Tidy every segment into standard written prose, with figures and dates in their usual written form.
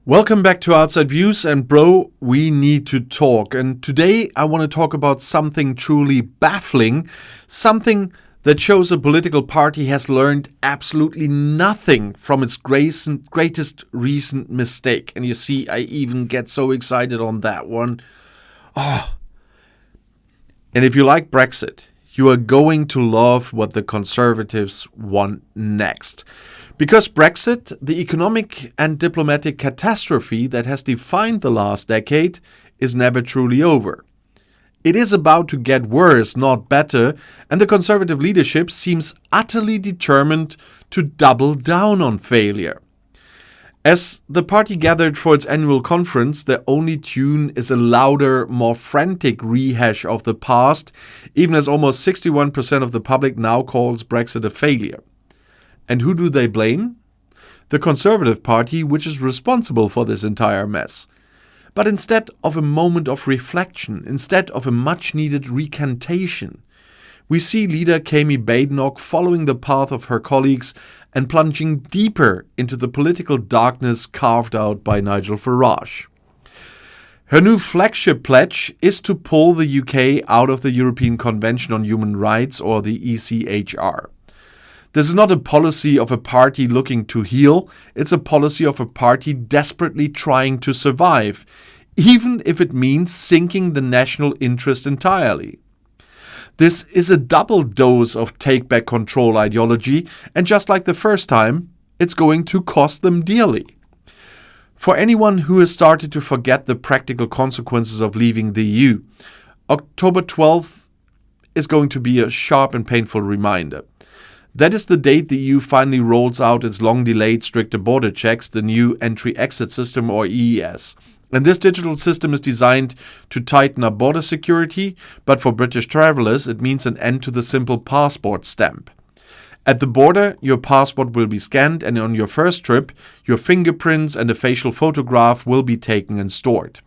Welcome back to Outside Views, and bro, we need to talk. And today I want to talk about something truly baffling, something that shows a political party has learned absolutely nothing from its greatest recent mistake. And you see, I even get so excited on that one. And if you like Brexit, you are going to love what the Conservatives want next. Because Brexit, the economic and diplomatic catastrophe that has defined the last decade, is never truly over. It is about to get worse, not better, and the Conservative leadership seems utterly determined to double down on failure. As the party gathered for its annual conference, their only tune is a louder, more frantic rehash of the past, even as almost 61% of the public now calls Brexit a failure. And who do they blame? The Conservative Party, which is responsible for this entire mess. But instead of a moment of reflection, instead of a much-needed recantation, we see leader Kemi Badenoch following the path of her colleagues and plunging deeper into the political darkness carved out by Nigel Farage. Her new flagship pledge is to pull the UK out of the European Convention on Human Rights, or the ECHR. This is not a policy of a party looking to heal, it's a policy of a party desperately trying to survive, even if it means sinking the national interest entirely. This is a double dose of take-back control ideology, and just like the first time, it's going to cost them dearly. For anyone who has started to forget the practical consequences of leaving the EU, October 12th is going to be a sharp and painful reminder. That is the date the EU finally rolls out its long-delayed stricter border checks, the new entry-exit system, or EES. And this digital system is designed to tighten up border security, but for British travellers it means an end to the simple passport stamp. At the border, your passport will be scanned, and on your first trip, your fingerprints and a facial photograph will be taken and stored.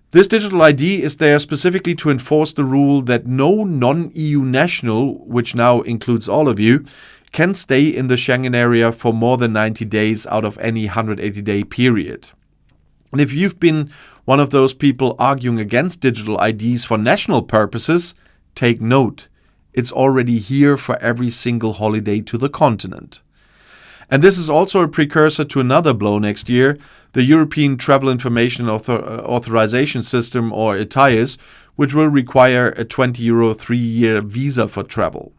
This digital ID is there specifically to enforce the rule that no non-EU national, which now includes all of you, can stay in the Schengen area for more than 90 days out of any 180-day period. And if you've been one of those people arguing against digital IDs for national purposes, take note. It's already here for every single holiday to the continent. And this is also a precursor to another blow next year, the European Travel Information Authorization System, or ETIAS, which will require a €20 3-year visa for travel.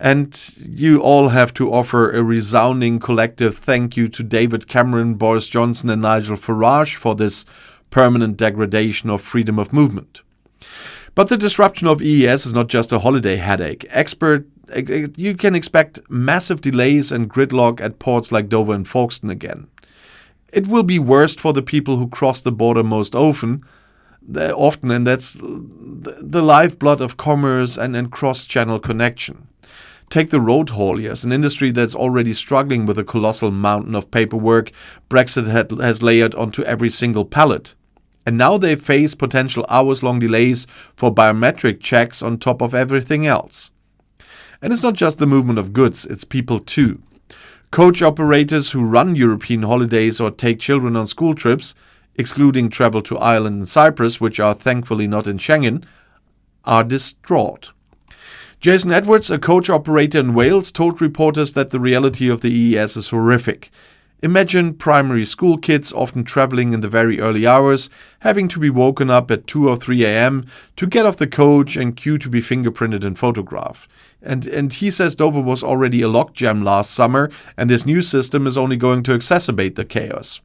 And you all have to offer a resounding collective thank you to David Cameron, Boris Johnson and Nigel Farage for this permanent degradation of freedom of movement. But the disruption of EES is not just a holiday headache. You can expect massive delays and gridlock at ports like Dover and Folkestone again. It will be worst for the people who cross the border most often, and that's the lifeblood of commerce and cross-channel connection. Take the road hauliers, an industry that's already struggling with a colossal mountain of paperwork Brexit has layered onto every single pallet. And now they face potential hours-long delays for biometric checks on top of everything else. And it's not just the movement of goods, it's people too. Coach operators who run European holidays or take children on school trips, excluding travel to Ireland and Cyprus, which are thankfully not in Schengen, are distraught. Jason Edwards, a coach operator in Wales, told reporters that the reality of the EES is horrific. Imagine primary school kids, often traveling in the very early hours, having to be woken up at 2 or 3 a.m. to get off the coach and queue to be fingerprinted and photographed. And he says Dover was already a logjam last summer, and this new system is only going to exacerbate the chaos.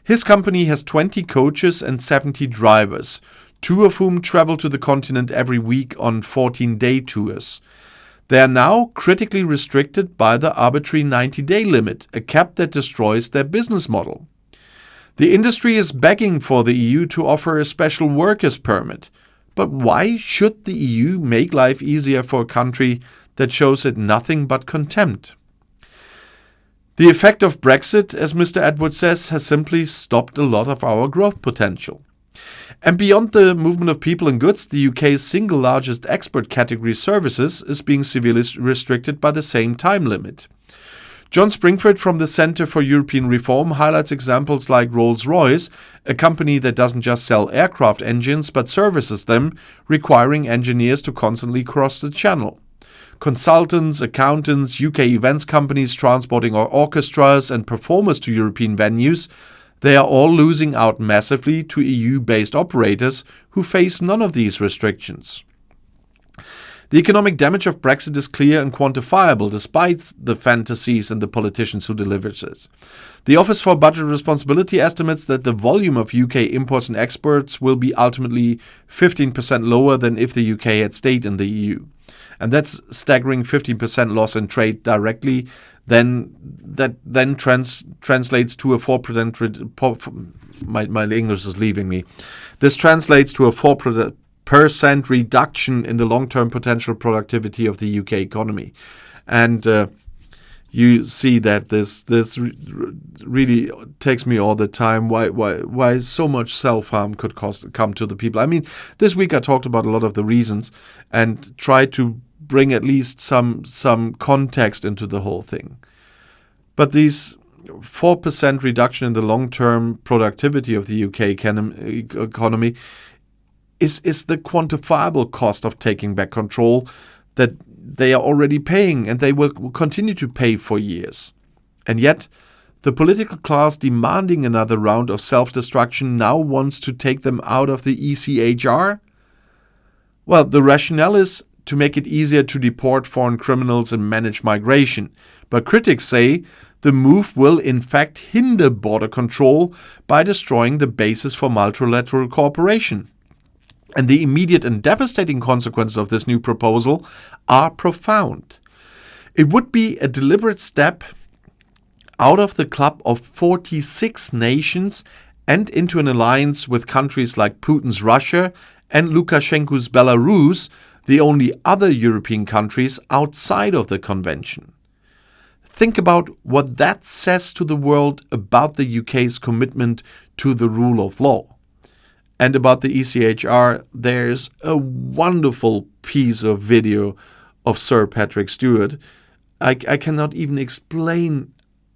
His company has 20 coaches and 70 drivers, 2 of whom travel to the continent every week on 14-day tours. They are now critically restricted by the arbitrary 90-day limit, a cap that destroys their business model. The industry is begging for the EU to offer a special workers' permit. But why should the EU make life easier for a country that shows it nothing but contempt? The effect of Brexit, as Mr. Edwards says, has simply stopped a lot of our growth potential. And beyond the movement of people and goods, the UK's single largest export category, services, is being severely restricted by the same time limit. John Springford from the Centre for European Reform highlights examples like Rolls-Royce, a company that doesn't just sell aircraft engines but services them, requiring engineers to constantly cross the channel. Consultants, accountants, UK events companies transporting orchestras and performers to European venues, they are all losing out massively to EU-based operators who face none of these restrictions. The economic damage of Brexit is clear and quantifiable, despite the fantasies and the politicians who deliver it. The Office for Budget Responsibility estimates that the volume of UK imports and exports will be ultimately 15% lower than if the UK had stayed in the EU. And that's staggering 15% loss in trade directly. That translates to a 4%. My English is leaving me. This translates to a 4% reduction in the long-term potential productivity of the UK economy. And you see that this really takes me all the time. Why so much self-harm could come to the people? I mean, this week I talked about a lot of the reasons and tried to bring at least some context into the whole thing. But these 4% reduction in the long-term productivity of the UK economy is the quantifiable cost of taking back control that they are already paying and they will continue to pay for years. And yet, the political class demanding another round of self-destruction now wants to take them out of the ECHR? Well, the rationale is to make it easier to deport foreign criminals and manage migration. But critics say the move will in fact hinder border control by destroying the basis for multilateral cooperation. And the immediate and devastating consequences of this new proposal are profound. It would be a deliberate step out of the club of 46 nations and into an alliance with countries like Putin's Russia and Lukashenko's Belarus, the only other European countries outside of the convention. Think about what that says to the world about the UK's commitment to the rule of law. And about the ECHR, there's a wonderful piece of video of Sir Patrick Stewart. I cannot even explain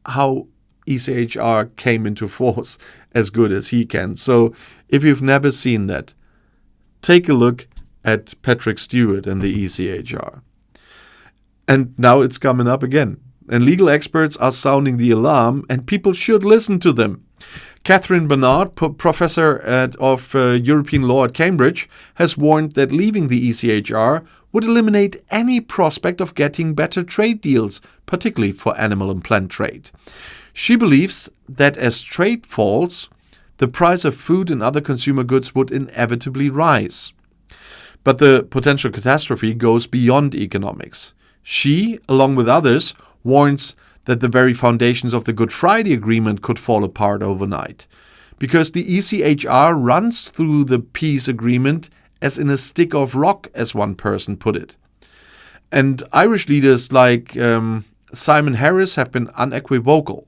how ECHR came into force as good as he can. So if you've never seen that, take a look at Patrick Stewart and the ECHR. And now it's coming up again. And legal experts are sounding the alarm, and people should listen to them. Catherine Bernard, professor of European law at Cambridge, has warned that leaving the ECHR would eliminate any prospect of getting better trade deals, particularly for animal and plant trade. She believes that as trade falls, the price of food and other consumer goods would inevitably rise. But the potential catastrophe goes beyond economics. She, along with others, warns that the very foundations of the Good Friday Agreement could fall apart overnight, because the ECHR runs through the peace agreement as in a stick of rock, as one person put it. And Irish leaders like Simon Harris have been unequivocal.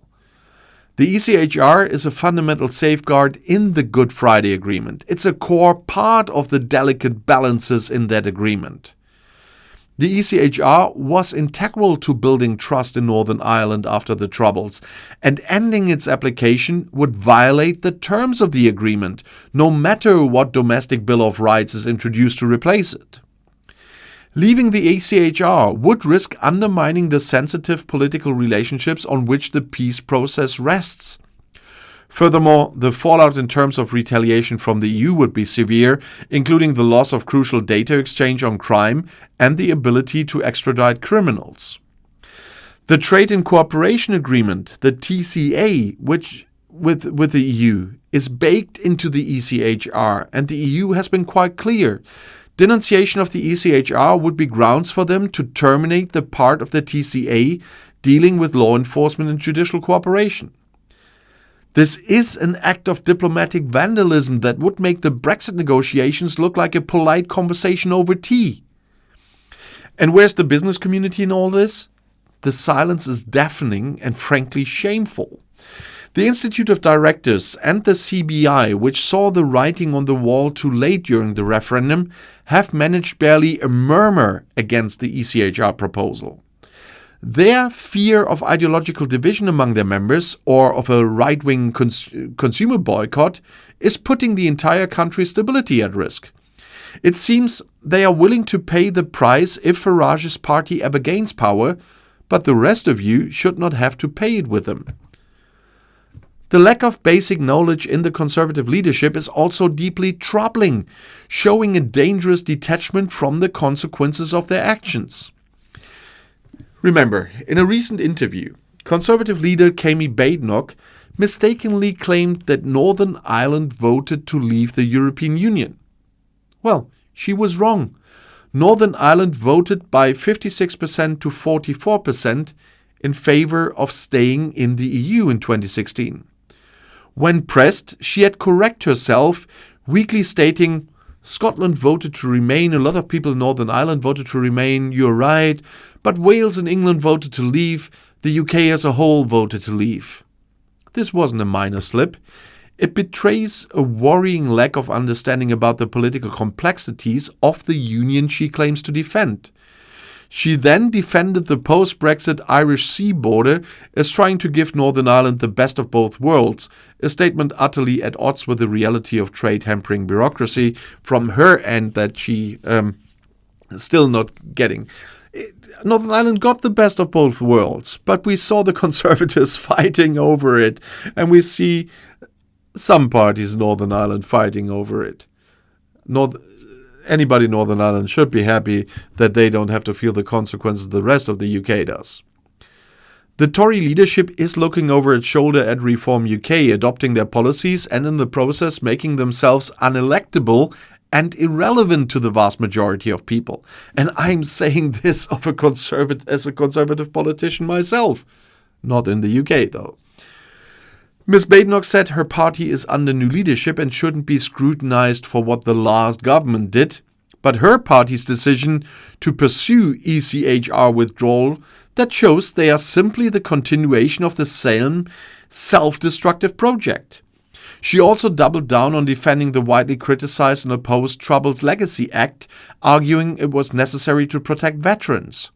The ECHR is a fundamental safeguard in the Good Friday Agreement. It's a core part of the delicate balances in that agreement. The ECHR was integral to building trust in Northern Ireland after the Troubles, and ending its application would violate the terms of the agreement, no matter what domestic Bill of Rights is introduced to replace it. Leaving the ECHR would risk undermining the sensitive political relationships on which the peace process rests. Furthermore, the fallout in terms of retaliation from the EU would be severe, including the loss of crucial data exchange on crime and the ability to extradite criminals. The Trade and Cooperation Agreement, the TCA, which with the EU, is baked into the ECHR, and the EU has been quite clear. Denunciation of the ECHR would be grounds for them to terminate the part of the TCA dealing with law enforcement and judicial cooperation. This is an act of diplomatic vandalism that would make the Brexit negotiations look like a polite conversation over tea. And where's the business community in all this? The silence is deafening and frankly shameful. The Institute of Directors and the CBI, which saw the writing on the wall too late during the referendum, have managed barely a murmur against the ECHR proposal. Their fear of ideological division among their members or of a right-wing consumer boycott is putting the entire country's stability at risk. It seems they are willing to pay the price if Farage's party ever gains power, but the rest of you should not have to pay it with them. The lack of basic knowledge in the Conservative leadership is also deeply troubling, showing a dangerous detachment from the consequences of their actions. Remember, in a recent interview, Conservative leader Kemi Badenoch mistakenly claimed that Northern Ireland voted to leave the European Union. Well, she was wrong. Northern Ireland voted by 56% to 44% in favor of staying in the EU in 2016. When pressed, she had corrected herself, weakly stating, Scotland voted to remain, a lot of people in Northern Ireland voted to remain, you're right, but Wales and England voted to leave, the UK as a whole voted to leave. This wasn't a minor slip. It betrays a worrying lack of understanding about the political complexities of the union she claims to defend. She then defended the post-Brexit Irish Sea border as trying to give Northern Ireland the best of both worlds, a statement utterly at odds with the reality of trade-hampering bureaucracy from her end that she still not getting. Northern Ireland got the best of both worlds, but we saw the Conservatives fighting over it, and we see some parties in Northern Ireland fighting over it. Anybody in Northern Ireland should be happy that they don't have to feel the consequences the rest of the UK does. The Tory leadership is looking over its shoulder at Reform UK, adopting their policies and in the process making themselves unelectable and irrelevant to the vast majority of people. And I'm saying this as a conservative politician myself. Not in the UK, though. Ms. Badenoch said her party is under new leadership and shouldn't be scrutinized for what the last government did, but her party's decision to pursue ECHR withdrawal, that shows they are simply the continuation of the same self-destructive project. She also doubled down on defending the widely criticized and opposed Troubles Legacy Act, arguing it was necessary to protect veterans.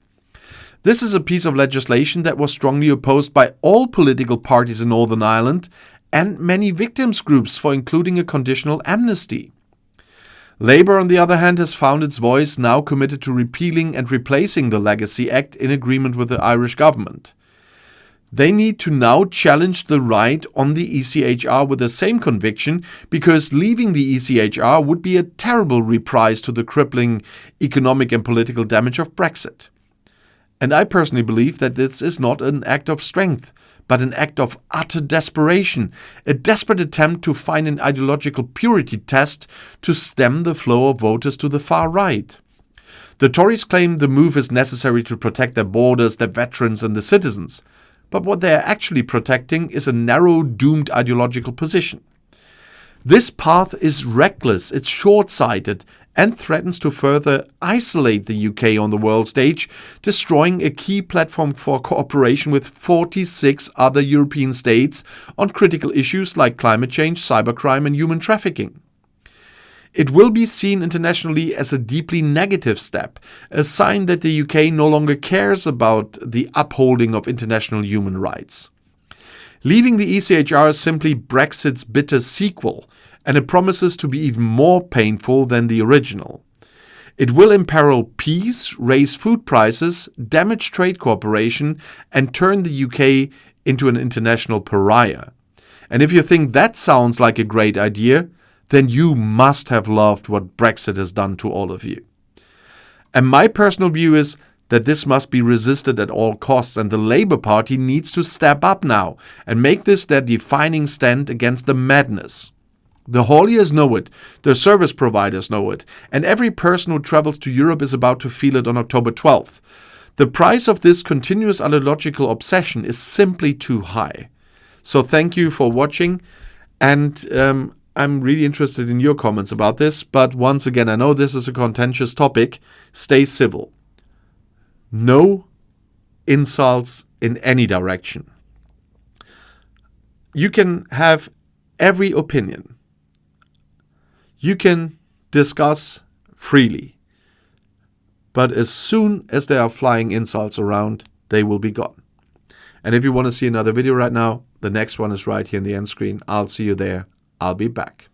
This is a piece of legislation that was strongly opposed by all political parties in Northern Ireland and many victims groups for including a conditional amnesty. Labour, on the other hand, has found its voice, now committed to repealing and replacing the Legacy Act in agreement with the Irish government. They need to now challenge the right on the ECHR with the same conviction, because leaving the ECHR would be a terrible reprise to the crippling economic and political damage of Brexit. And I personally believe that this is not an act of strength, but an act of utter desperation, a desperate attempt to find an ideological purity test to stem the flow of voters to the far right. The Tories claim the move is necessary to protect their borders, their veterans and the citizens, but what they are actually protecting is a narrow, doomed ideological position. This path is reckless, it's short-sighted, and threatens to further isolate the UK on the world stage, destroying a key platform for cooperation with 46 other European states on critical issues like climate change, cybercrime and human trafficking. It will be seen internationally as a deeply negative step, a sign that the UK no longer cares about the upholding of international human rights. Leaving the ECHR is simply Brexit's bitter sequel, and it promises to be even more painful than the original. It will imperil peace, raise food prices, damage trade cooperation, and turn the UK into an international pariah. And if you think that sounds like a great idea, then you must have loved what Brexit has done to all of you. And my personal view is that this must be resisted at all costs, and the Labour Party needs to step up now and make this their defining stand against the madness. The hauliers know it, the service providers know it, and every person who travels to Europe is about to feel it on October 12th. The price of this continuous ideological obsession is simply too high. So thank you for watching, and I'm really interested in your comments about this, but once again, I know this is a contentious topic. Stay civil. No insults in any direction. You can have every opinion. You can discuss freely. But as soon as there are flying insults around, they will be gone. And if you want to see another video right now, the next one is right here in the end screen. I'll see you there. I'll be back.